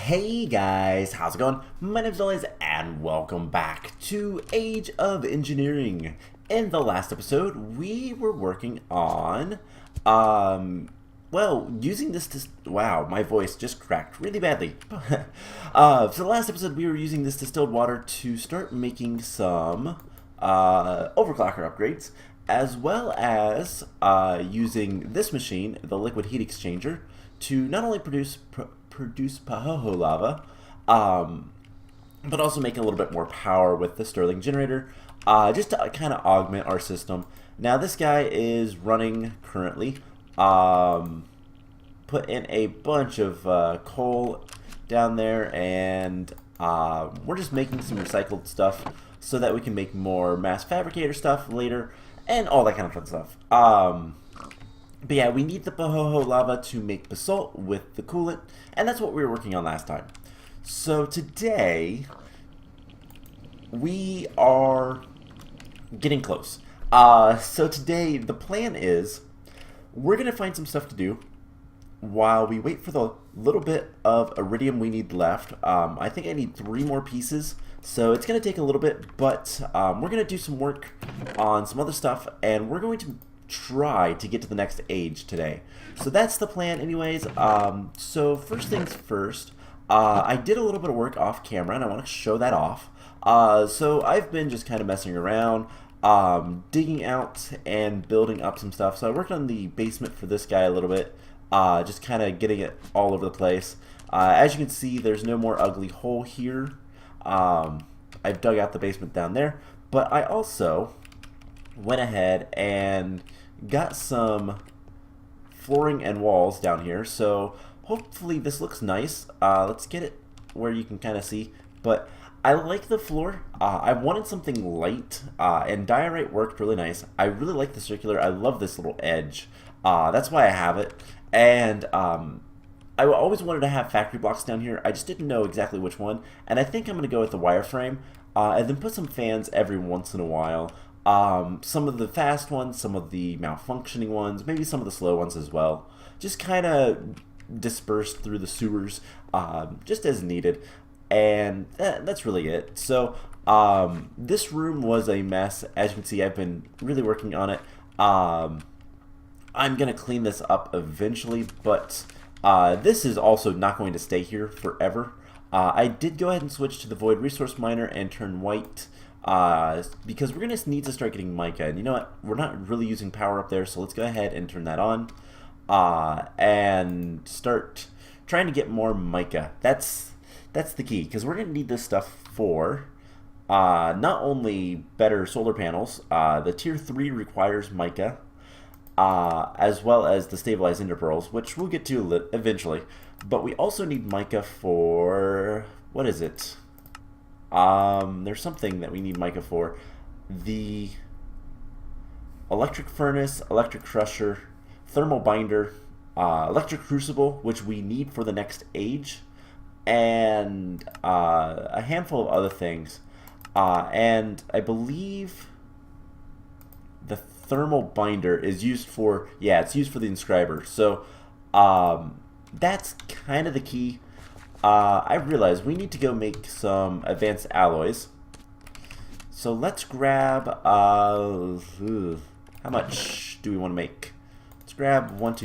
Hey guys, how's it going? My name's Elias and welcome back to Age of Engineering. In the last episode, we were working on, using this wow, my voice just cracked really badly. So the last episode, we were using this distilled water to start making some, overclocker upgrades, as well as, using this machine, the liquid heat exchanger, to not only produce Pahoho lava, but also make a little bit more power with the Stirling generator, just to kind of augment our system. Now this guy is running currently. Put in a bunch of coal down there, and we're just making some recycled stuff so that we can make more mass fabricator stuff later, and all that kind of fun stuff. But yeah, we need the Pahoho lava to make basalt with the coolant, and that's what we were working on last time. So today, we are getting close. So today, the plan is, we're going to find some stuff to do while we wait for the little bit of iridium we need left. I think I need 3 more pieces, so it's going to take a little bit, but we're going to do some work on some other stuff, and we're going to try to get to the next age today. So that's the plan anyways. So first things first, I did a little bit of work off camera and I want to show that off. So I've been just kind of messing around, digging out and building up some stuff. So I worked on the basement for this guy a little bit, just kind of getting it all over the place. As you can see, there's no more ugly hole here. I've dug out the basement down there, but I also went ahead and got some flooring and walls down here, so hopefully this looks nice. Let's get it where you can kind of see, but I like the floor. I wanted something light, and diorite worked really nice. I really like the circular. I love this little edge. That's why I have it, and I always wanted to have factory blocks down here. I just didn't know exactly which one, and I think I'm going to go with the wireframe, and then put some fans every once in a while. Some of the fast ones, some of the malfunctioning ones, maybe some of the slow ones as well. Just kind of dispersed through the sewers, just as needed. And that's really it. So, this room was a mess. As you can see, I've been really working on it. I'm going to clean this up eventually, but this is also not going to stay here forever. I did go ahead and switch to the Void Resource Miner and turn white, because we're going to need to start getting mica. And you know what? We're not really using power up there, so let's go ahead and turn that on, and start trying to get more mica. That's the key, because we're going to need this stuff for not only better solar panels. The tier 3 requires mica, as well as the stabilized ender pearls, which we'll get to eventually. But we also need mica for, what is it? There's something that we need mica for. The electric furnace, electric crusher, thermal binder, electric crucible, which we need for the next age, and a handful of other things. And I believe the thermal binder is used for, yeah, it's used for the inscriber. So that's kind of the key. I realize we need to go make some advanced alloys. So let's grab, how much do we want to make? Let's grab 1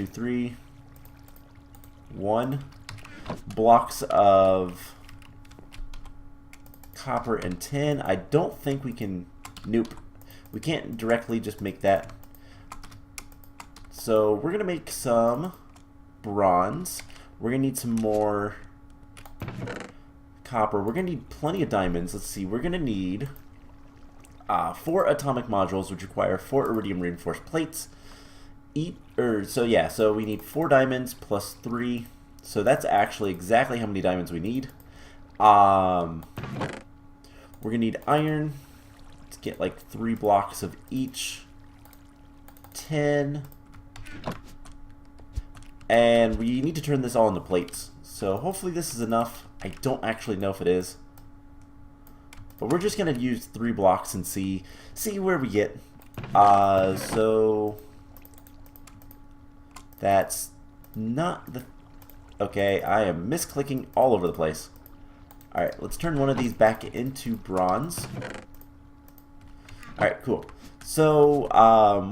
blocks of copper and tin. I don't think we can, nope. We can't directly just make that. So we're going to make some bronze. We're going to need some more copper. We're going to need plenty of diamonds. Let's see. We're going to need 4 atomic modules, which require 4 iridium reinforced plates. So we need 4 diamonds plus 3. So that's actually exactly how many diamonds we need. We're going to need iron. Let's get like 3 blocks of each. 10. And we need to turn this all into plates. So hopefully this is enough. I don't actually know if it is. But we're just going to use 3 blocks and see where we get. So that's not the Okay, I am misclicking all over the place. Alright, let's turn one of these back into bronze. Alright, cool. So,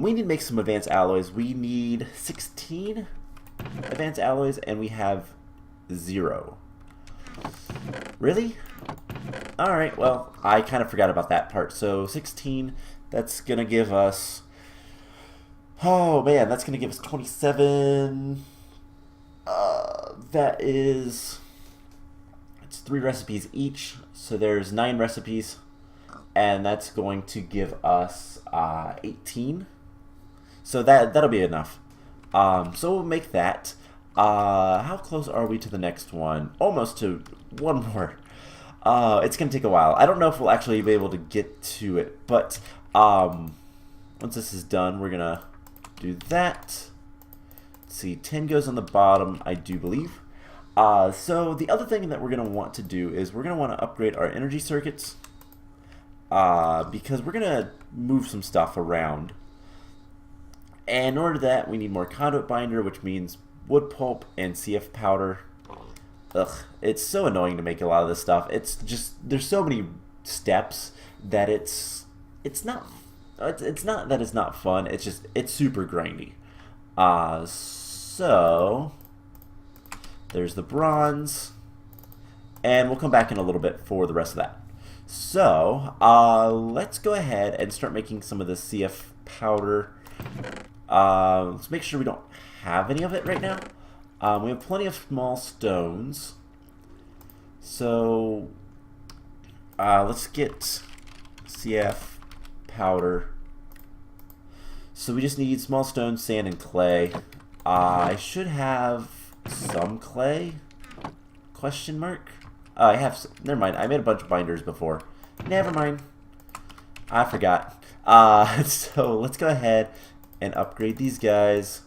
we need to make some advanced alloys. We need 16 advanced alloys, and we have 0. Really? Alright, well, I kind of forgot about that part. So, 16, that's going to give us... Oh, man, that's going to give us 27... that is... It's 3 recipes each, so there's 9 recipes. And that's going to give us 18. So that'll be enough. So we'll make that. How close are we to the next one? Almost to one more. It's going to take a while. I don't know if we'll actually be able to get to it. But once this is done, we're going to do that. Let's see, 10 goes on the bottom, I do believe. So the other thing that we're going to want to do is we're going to want to upgrade our energy circuits. Because we're going to move some stuff around. And in order to that, we need more conduit binder, which means wood pulp and CF powder. Ugh, it's so annoying to make a lot of this stuff. It's just, there's so many steps that it's not that it's not fun. It's just, it's super grindy. So there's the bronze, and we'll come back in a little bit for the rest of that. So, let's go ahead and start making some of the CF powder. Let's make sure we don't have any of it right now. We have plenty of small stones. So, let's get CF powder. So we just need small stones, sand, and clay. I should have some clay? Question mark? I have... Never mind. I made a bunch of binders before. Never mind. I forgot. So let's go ahead and upgrade these guys.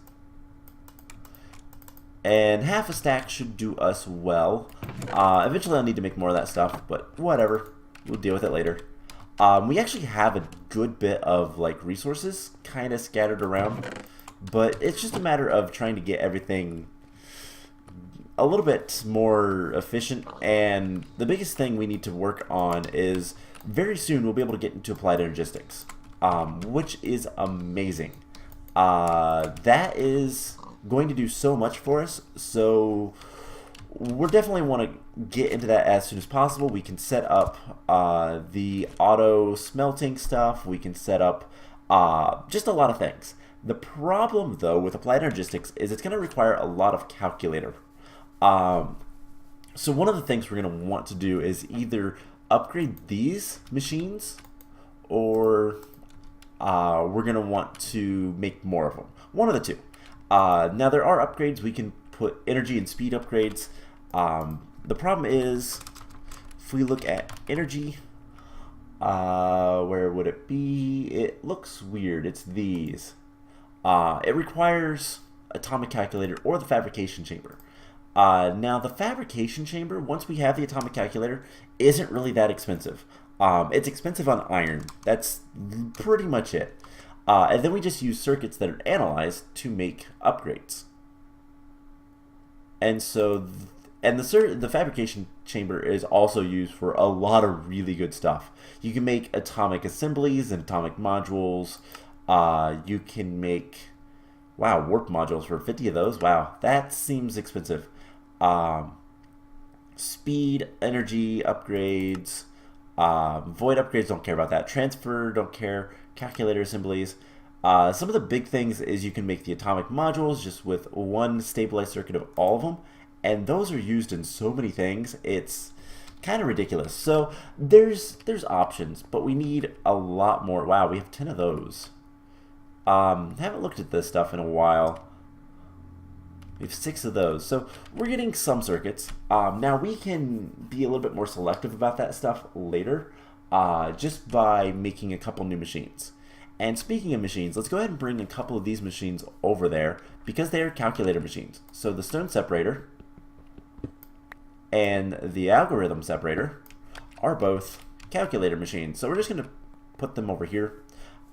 And half a stack should do us well. Eventually I'll need to make more of that stuff, but whatever. We'll deal with it later. We actually have a good bit of like resources kind of scattered around. But it's just a matter of trying to get everything a little bit more efficient, and the biggest thing we need to work on is very soon we'll be able to get into applied energistics, which is amazing. That is going to do so much for us, so we're definitely want to get into that as soon as possible. We can set up the auto smelting stuff, we can set up just a lot of things. The problem though with applied energistics is it's going to require a lot of calculator. So one of the things we're going to want to do is either upgrade these machines, or we're going to want to make more of them. One of the two. Now there are upgrades. We can put energy and speed upgrades. The problem is, if we look at energy, where would it be? It looks weird. It's these. It requires atomic calculator or the fabrication chamber. Now the fabrication chamber, once we have the atomic calculator, isn't really that expensive. It's expensive on iron. That's pretty much it. And then we just use circuits that are analyzed to make upgrades. And so, the fabrication chamber is also used for a lot of really good stuff. You can make atomic assemblies and atomic modules. You can make, wow, warp modules for 50 of those. Wow, that seems expensive. Speed, energy upgrades, void upgrades, don't care about that. Transfer, don't care. Calculator assemblies. Some of the big things is you can make the atomic modules just with one stabilized circuit of all of them, and those are used in so many things, it's kind of ridiculous. So there's options, but we need a lot more. Wow, we have 10 of those. Haven't looked at this stuff in a while. We have 6 of those, so we're getting some circuits. Now we can be a little bit more selective about that stuff later, just by making a couple new machines. And speaking of machines, let's go ahead and bring a couple of these machines over there, because they are calculator machines. So the stone separator and the algorithm separator are both calculator machines. So we're just going to put them over here.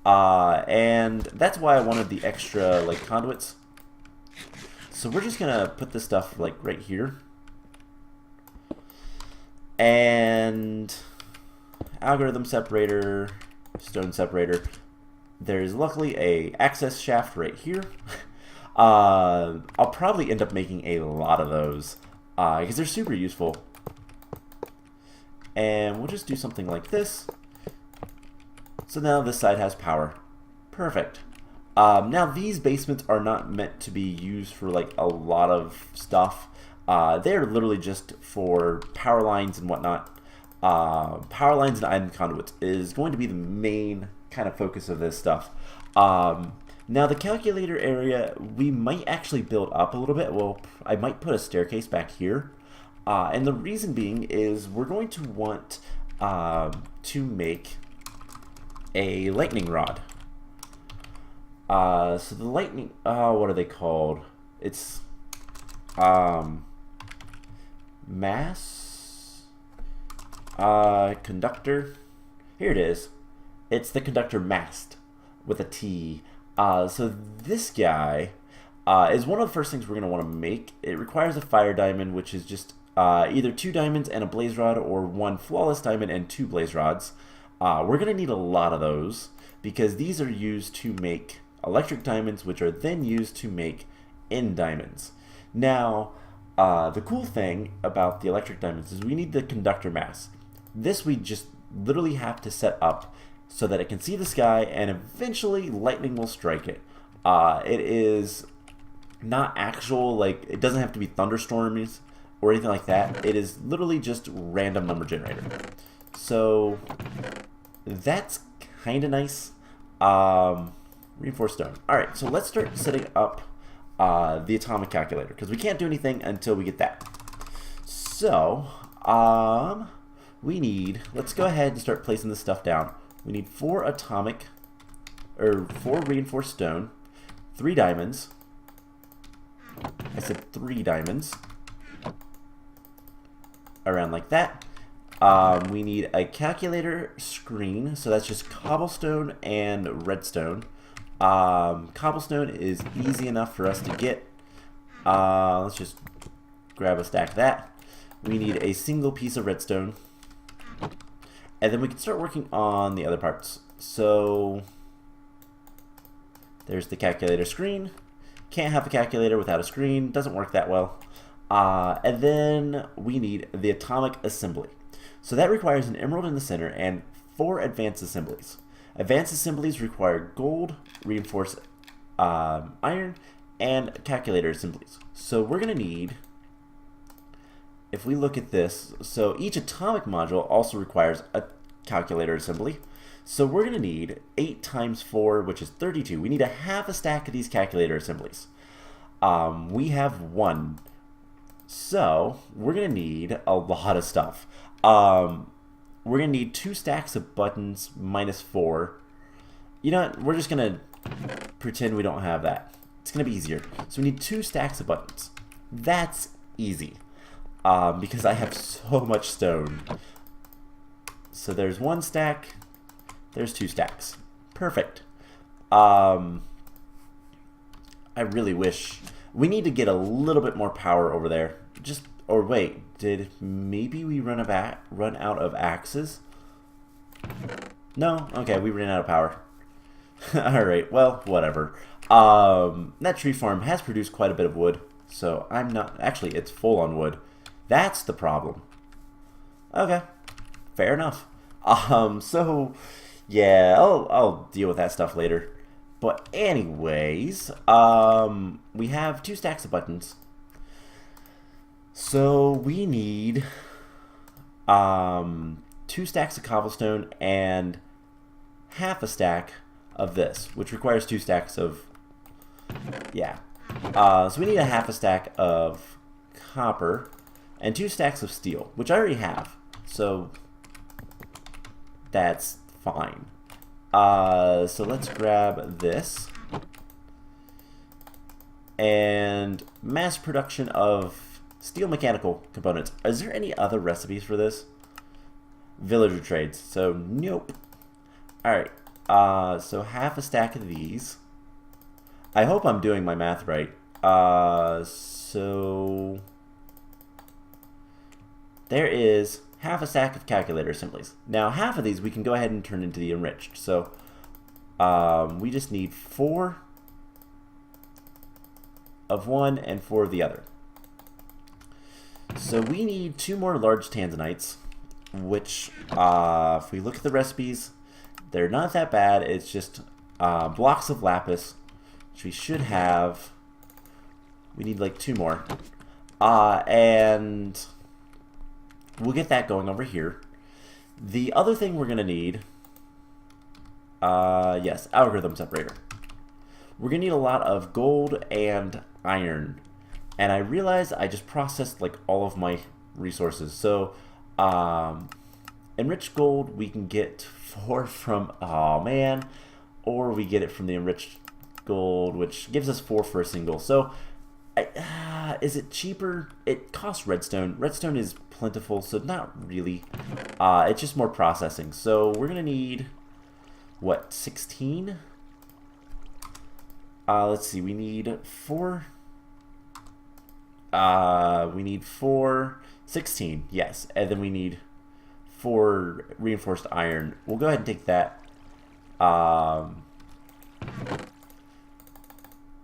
And that's why I wanted the extra like conduits. So we're just gonna put this stuff like right here. And algorithm separator, stone separator. There's luckily a access shaft right here. I'll probably end up making a lot of those because they're super useful. And we'll just do something like this. So now this side has power. Perfect. Now these basements are not meant to be used for like a lot of stuff. They're literally just for power lines and whatnot. Power lines and item conduits is going to be the main kind of focus of this stuff. Now the calculator area, we might actually build up a little bit. Well, I might put a staircase back here. And the reason being is we're going to want to make a lightning rod. So the lightning, what are they called? It's mass conductor. Here it is. It's the conductor mast with a T. So this guy is one of the first things we're going to want to make. It requires a fire diamond, which is just either 2 diamonds and a blaze rod, or 1 flawless diamond and 2 blaze rods. We're going to need a lot of those because these are used to make electric diamonds, which are then used to make end diamonds. Now, the cool thing about the electric diamonds is we need the conductor mass. This we just literally have to set up so that it can see the sky and eventually lightning will strike it. It is not actual, like, it doesn't have to be thunderstorms or anything like that. It is literally just random number generator. So that's kind of nice. Reinforced stone. Alright, so let's start setting up the atomic calculator, because we can't do anything until we get that. So, we need, let's go ahead and start placing this stuff down. We need 4 reinforced stone, 3 diamonds. I said 3 diamonds. Around like that. We need a calculator screen, so that's just cobblestone and redstone. Cobblestone is easy enough for us to get. Let's just grab a stack of that. We need a single piece of redstone. And then we can start working on the other parts. So there's the calculator screen. Can't have a calculator without a screen. Doesn't work that well. And then we need the atomic assembly. So that requires an emerald in the center and 4 advanced assemblies. Advanced assemblies require gold, reinforced iron, and calculator assemblies. So we're going to need, if we look at this, so each atomic module also requires a calculator assembly. So we're going to need 8 times 4, which is 32. We need a half a stack of these calculator assemblies. We have 1. So we're going to need a lot of stuff. We're going to need 2 stacks of buttons minus 4. You know what? We're just going to pretend we don't have that. It's going to be easier. So we need 2 stacks of buttons. That's easy. Because I have so much stone. So there's 1 stack. There's 2 stacks. Perfect. I really wish... We need to get a little bit more power over there. Or wait, did maybe we run out of axes? No? Okay, we ran out of power. Alright, well, whatever. That tree farm has produced quite a bit of wood, so I'm not... Actually, it's full on wood. That's the problem. Okay, fair enough. So, yeah, I'll deal with that stuff later. But anyways, we have 2 stacks of buttons. So we need 2 stacks of cobblestone and half a stack of this, which requires 2 stacks of, yeah. So we need a half a stack of copper and 2 stacks of steel, which I already have. So that's fine. So let's grab this. And mass production of steel mechanical components. Is there any other recipes for this? Villager trades. So, nope. Alright. So half a stack of these. I hope I'm doing my math right. So there is half a stack of calculator assemblies. Now half of these we can go ahead and turn into the enriched. So we just need 4 of one and 4 of the other. So we need 2 more large tanzanites, which if we look at the recipes, they're not that bad. It's just blocks of lapis, which we should have. We need like 2 more. And we'll get that going over here. The other thing we're going to need, yes, algorithm separator. We're going to need a lot of gold and iron. And I realized I just processed like all of my resources. So enriched gold we can get 4 from, oh man, or we get it from the enriched gold, which gives us 4 for a single. So is it cheaper? It costs redstone. Redstone is plentiful, so not really. It's just more processing. So we're gonna need what, 16? Let's see, we need 4. We need 4, 16, yes, and then we need 4 reinforced iron. We'll go ahead and take that.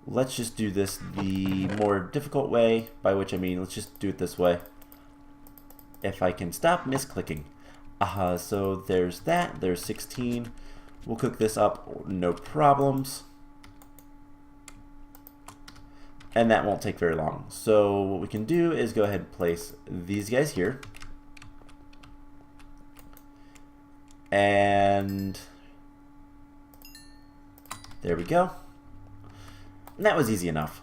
Let's just do this the more difficult way, by which I mean let's just do it this way. If I can stop misclicking. So there's that, there's 16. We'll cook this up, no problems. And that won't take very long. So what we can do is go ahead and place these guys here. And there we go. And that was easy enough.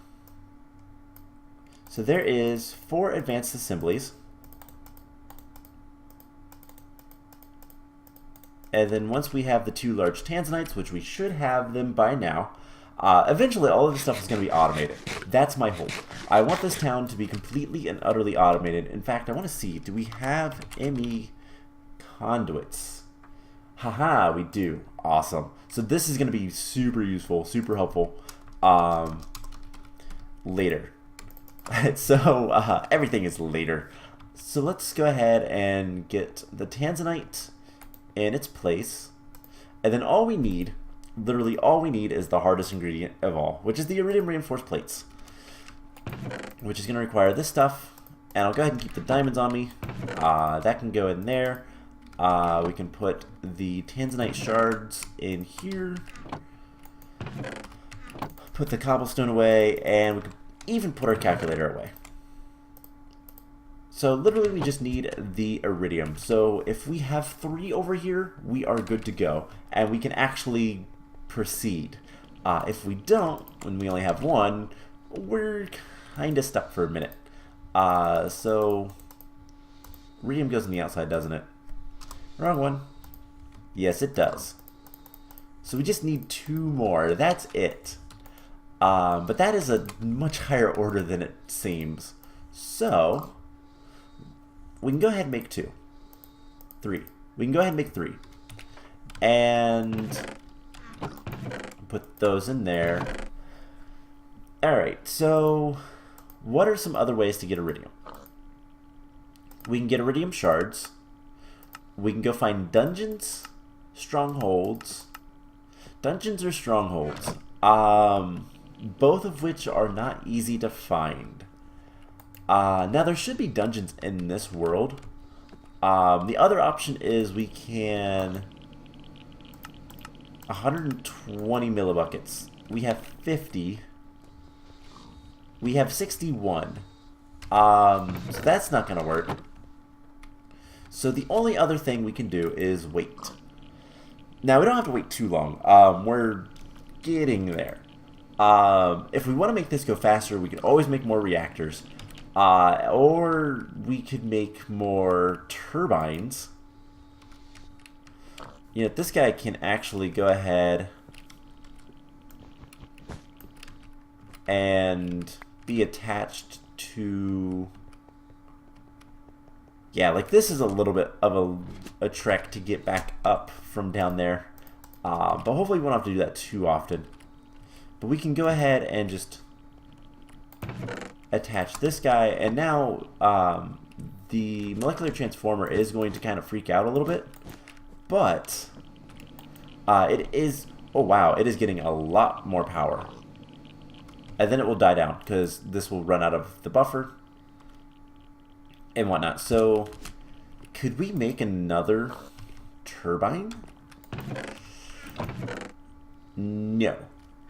So there is 4 advanced assemblies. And then once we have the 2 large tanzanites, which we should have them by now, eventually all of this stuff is going to be automated. That's my hope. I want this town to be completely and utterly automated. In fact, I want to see, do we have any conduits? Haha, we do. Awesome. So this is going to be super useful, super helpful later. So everything is later. So let's go ahead and get the tanzanite in its place. And then all we need, literally all we need, is the hardest ingredient of all, which is the iridium reinforced plates, which is going to require this stuff. And I'll go ahead and keep the diamonds on me. That can go in there. We can put the tanzanite shards in here. Put the cobblestone away, and we can even put our calculator away. So literally we just need the iridium. So if we have 3 over here, we are good to go, and we can actually proceed. If we don't, when we only have 1, we're kind of stuck for a minute. So iridium goes on the outside, doesn't it? Wrong one. Yes, it does. So we just need 2 more. That's it. But that is a much higher order than it seems. So we can go ahead and make 2. 3. We can go ahead and make 3. And put those in there. Alright, so what are some other ways to get iridium? We can get iridium shards. We can go find dungeons, strongholds. Dungeons or strongholds. Both of which are not easy to find. Now there should be dungeons in this world. The other option is we can 120 millibuckets. We have 50. We have 61. So that's not gonna work. So the only other thing we can do is wait. Now we don't have to wait too long. We're getting there. If we want to make this go faster, we can always make more reactors. Or we could make more turbines. You know, this guy can actually go ahead and be attached to... Yeah, like this is a little bit of a trek to get back up from down there. But hopefully we won't have to do that too often. But we can go ahead and just attach this guy, and now the molecular transformer is going to kind of freak out a little bit, but it is, oh wow, it is getting a lot more power. And then it will die down because this will run out of the buffer and whatnot. So could we make another turbine? No.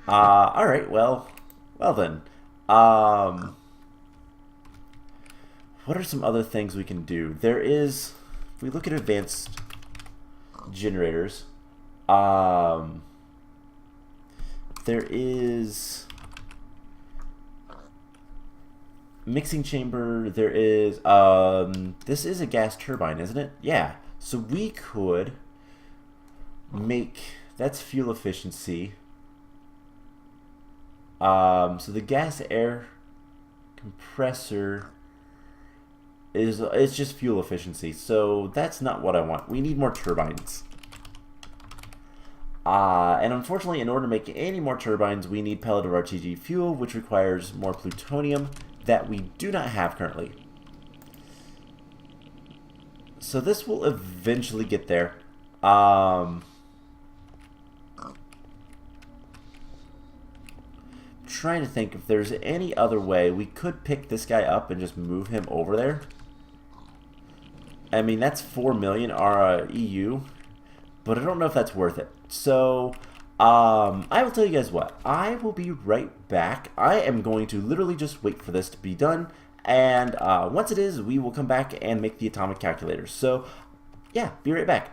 Alright, well then. What are some other things we can do? There is, if we look at advanced generators, there is mixing chamber, there is, this is a gas turbine, isn't it? Yeah, so we could make, that's fuel efficiency. So the gas air compressor is, it's just fuel efficiency, so that's not what I want. We need more turbines. And unfortunately, in order to make any more turbines, we need pellet of RTG fuel, which requires more plutonium that we do not have currently. So this will eventually get there. Trying to think if there's any other way we could pick this guy up and just move him over there. I mean, that's 4 million EU, but I don't know if that's worth it. So I will tell you guys what, I will be right back. I am going to literally just wait for this to be done, and once it is, we will come back and make the atomic calculator. So yeah, be right back.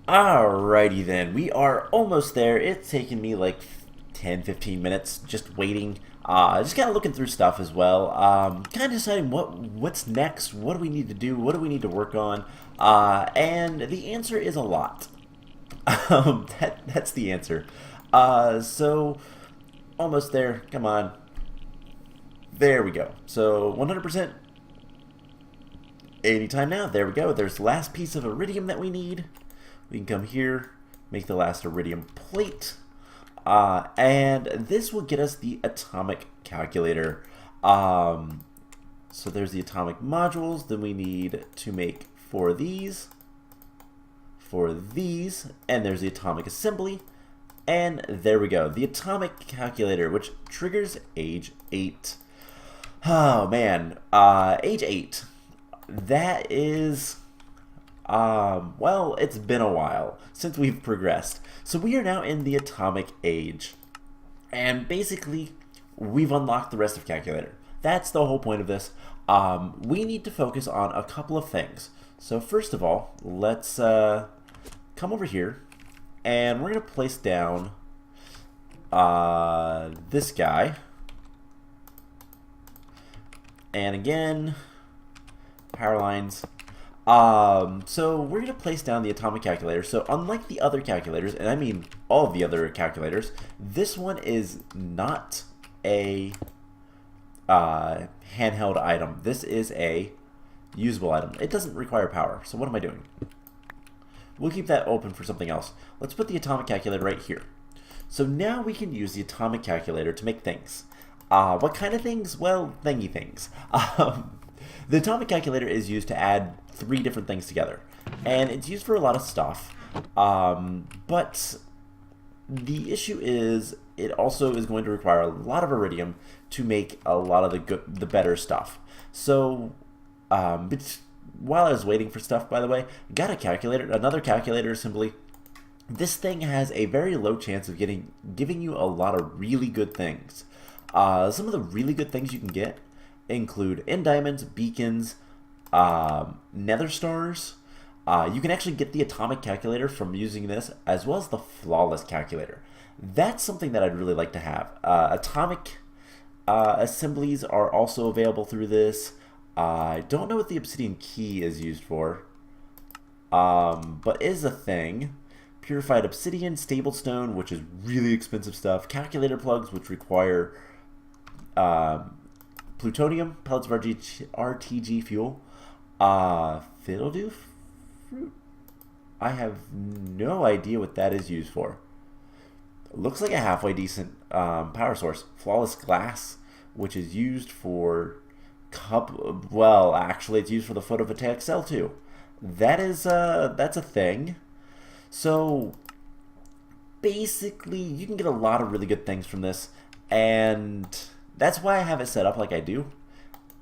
Alrighty then, we are almost there. It's taken me like 10-15 minutes just waiting, just kind of looking through stuff as well, kind of deciding what's next, what do we need to do, what do we need to work on, and the answer is a lot. That's the answer. So almost there, come on, there we go. So 100% anytime now, there we go. There's the last piece of iridium that we need. We can come here, make the last iridium plate, and this will get us the atomic calculator. So there's the atomic modules. Then we need to make 4 of these, and there's the atomic assembly, and there we go. The atomic calculator, which triggers age 8. Oh man, age 8. That is... well, it's been a while since we've progressed. So we are now in the atomic age. And basically, we've unlocked the rest of calculator. That's the whole point of this. We need to focus on a couple of things. So first of all, let's come over here. And we're going to place down this guy. And again, power lines. So we're going to place down the atomic calculator. So unlike the other calculators, and I mean all of the other calculators, this one is not a handheld item. This is a usable item. It doesn't require power. So what am I doing? We'll keep that open for something else. Let's put the atomic calculator right here. So now we can use the atomic calculator to make things. What kind of things? Well, thingy things. The atomic calculator is used to add 3 different things together, and it's used for a lot of stuff, but the issue is it also is going to require a lot of iridium to make a lot of the better stuff. So while I was waiting for stuff, by the way, got a calculator, another calculator assembly. This thing has a very low chance of giving you a lot of really good things. Some of the really good things you can get include end diamonds, beacons, nether stars. You can actually get the atomic calculator from using this, as well as the flawless calculator. That's something that I'd really like to have. Atomic assemblies are also available through this. I don't know what the obsidian key is used for, but is a thing. Purified obsidian, stable stone, which is really expensive stuff. Calculator plugs, which require plutonium, pellets of RTG fuel, fiddle-doo fruit. I have no idea what that is used for. looks like a halfway decent power source. Flawless glass, which is used for well, actually, it's used for the photovoltaic cell too. That's a thing. So basically, you can get a lot of really good things from this, and that's why I have it set up like I do.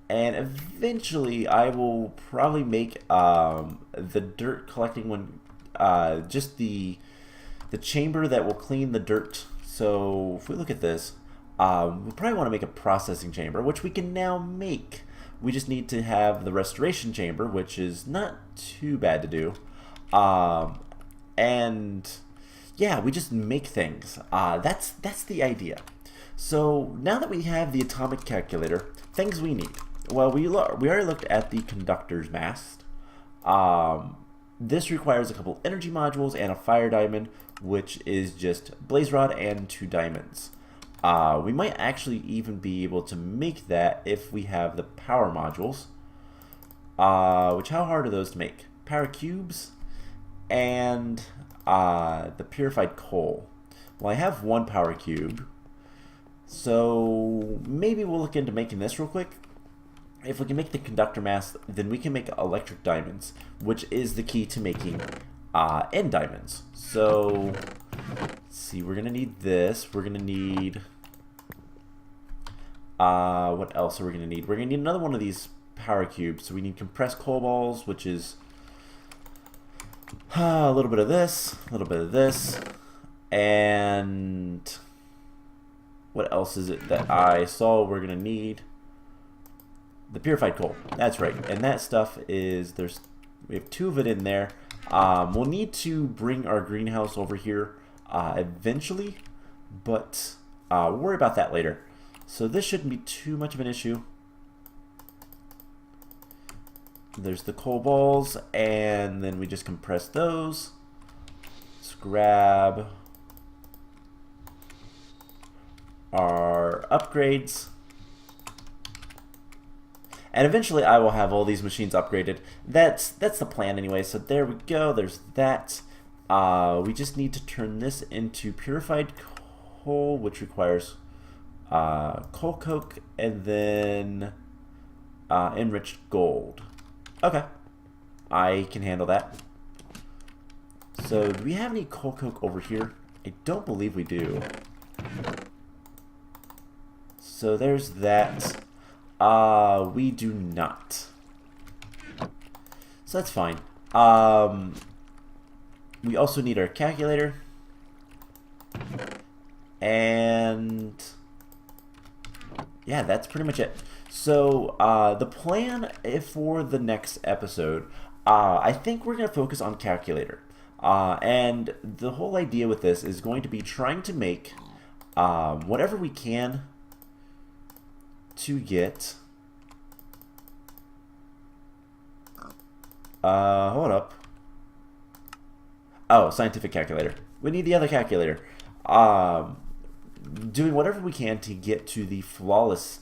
And eventually, I will probably make the dirt collecting one, just the chamber that will clean the dirt. So if we look at this, we probably want to make a processing chamber, which we can now make. We just need to have the restoration chamber, which is not too bad to do. And yeah, we just make things. That's the idea. So now that we have the atomic calculator, things we need. Well, we already looked at the conductor's mast. This requires a couple energy modules and a fire diamond, which is just blaze rod and 2 diamonds. We might actually even be able to make that if we have the power modules. Which, how hard are those to make? Power cubes and the purified coal. Well, I have 1 power cube, so maybe we'll look into making this real quick. If we can make the conductor mast, then we can make electric diamonds, which is the key to making end diamonds. So let's see, we're gonna need this. We're gonna need what else are we gonna need? We're gonna need another one of these power cubes. So we need compressed coal balls, which is a little bit of this, a little bit of this, and what else is it that I saw we're gonna need? The purified coal. That's right. And that stuff is, we have 2 of it in there. We'll need to bring our greenhouse over here eventually, but we'll worry about that later. So this shouldn't be too much of an issue. There's the coal balls, and then we just compress those. Let's grab our upgrades. And eventually I will have all these machines upgraded. That's the plan anyway. So there we go. There's that. We just need to turn this into purified coal, which requires coal coke and then enriched gold. Okay. I can handle that. So do we have any coal coke over here? I don't believe we do. So there's that. We do not. So that's fine. We also need our calculator. And yeah, that's pretty much it. So the plan for the next episode, I think we're going to focus on calculator. And the whole idea with this is going to be trying to make whatever we can to get hold up. Oh, scientific calculator. We need the other calculator. Doing whatever we can to get to the flawless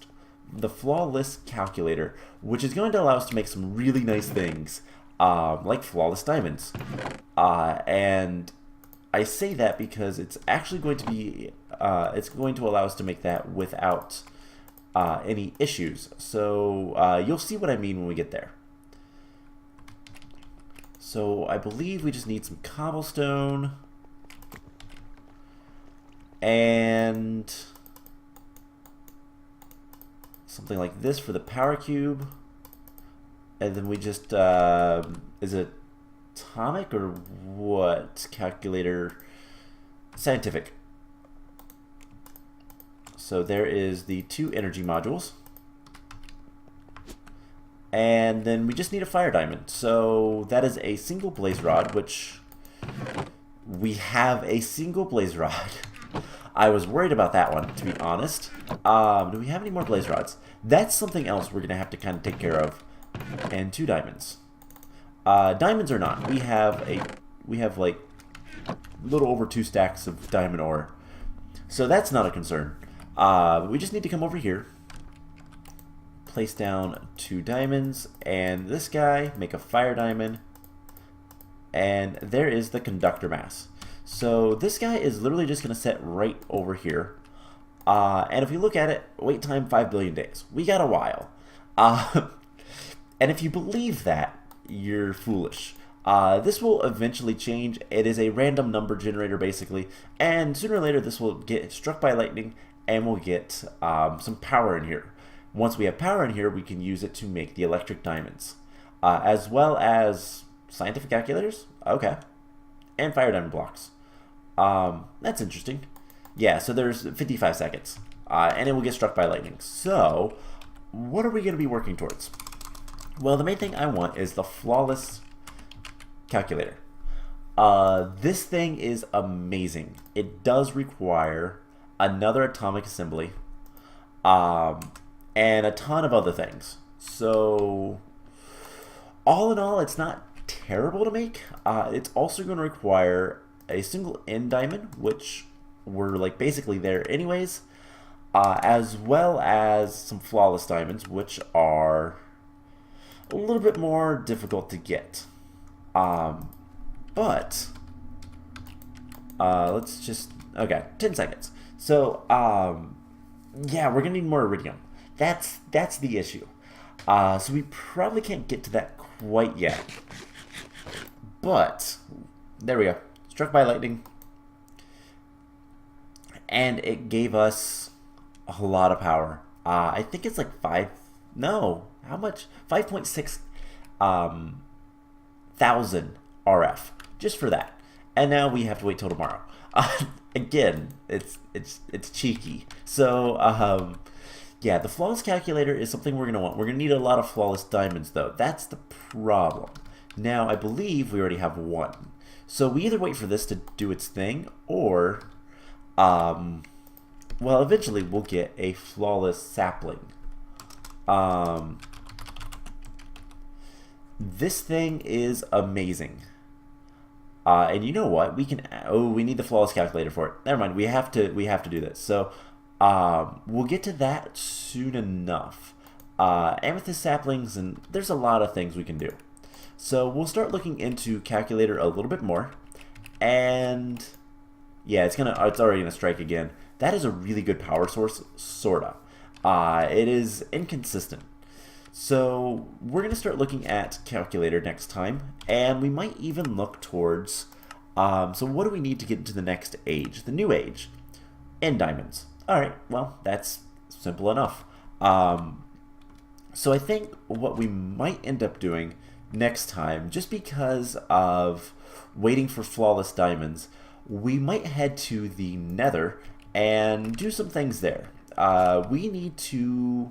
calculator, which is going to allow us to make some really nice things, like flawless diamonds. And I say that because it's actually going to be it's going to allow us to make that without any issues. So you'll see what I mean when we get there. So I believe we just need some cobblestone and something like this for the power cube, and then we just is it atomic or what calculator? Scientific. So there is the 2 energy modules. And then we just need a fire diamond. So that is a single blaze rod, which we have a single blaze rod. I was worried about that one, to be honest. Do we have any more blaze rods? That's something else we're going to have to kind of take care of. And 2 diamonds. Diamonds or not, we have like a little over 2 stacks of diamond ore. So that's not a concern. We just need to come over here, place down 2 diamonds, and this guy, make a fire diamond, and there is the conductor mass. So this guy is literally just going to set right over here. And if we look at it, wait time 5 billion days. We got a while. And if you believe that, you're foolish. This will eventually change. It is a random number generator, basically. And sooner or later, this will get struck by lightning, and we'll get some power in here. Once we have power in here, we can use it to make the electric diamonds. As well as scientific calculators. Okay. And fire diamond blocks. That's interesting. Yeah, so there's 55 seconds. And it will get struck by lightning. So, what are we going to be working towards? Well, the main thing I want is the flawless calculator. This thing is amazing. It does require another atomic assembly. And a ton of other things. So, all in all, it's not terrible to make. It's also going to require a single end diamond, which we're like basically there anyways, as well as some flawless diamonds, which are a little bit more difficult to get. But let's just, okay, 10 seconds. So yeah, we're gonna need more iridium. That's the issue. So we probably can't get to that quite yet. But there we go. Struck by lightning. And it gave us a lot of power. I think it's like how much? 5.6 thousand RF just for that. And now we have to wait till tomorrow. Again, it's cheeky. So yeah, the flawless calculator is something we're gonna want. We're gonna need a lot of flawless diamonds though. That's the problem. Now I believe we already have one. So we either wait for this to do its thing, or well, eventually we'll get a flawless sapling. This thing is amazing. And you know what? We can. Oh, we need the flawless calculator for it. Never mind. We have to do this. So we'll get to that soon enough. Amethyst saplings, and there's a lot of things we can do. So we'll start looking into calculator a little bit more. And yeah, it's already gonna strike again. That is a really good power source, sorta. It is inconsistent. So we're gonna start looking at calculator next time, and we might even look towards. So what do we need to get into the next age, the new age? End diamonds. All right. Well, that's simple enough. So I think what we might end up doing next time, just because of waiting for flawless diamonds, we might head to the Nether and do some things there. We need to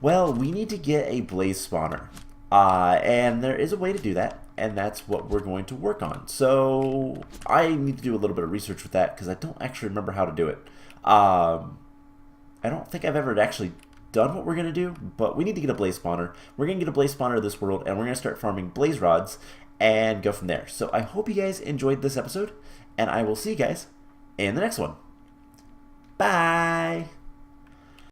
get a blaze spawner, and there is a way to do that, and that's what we're going to work on. So I need to do a little bit of research with that because I don't actually remember how to do it. I don't think I've ever actually done what we're going to do, but we need to get a blaze spawner. We're going to get a blaze spawner of this world, and we're going to start farming blaze rods and go from there. So I hope you guys enjoyed this episode, and I will see you guys in the next one. Bye!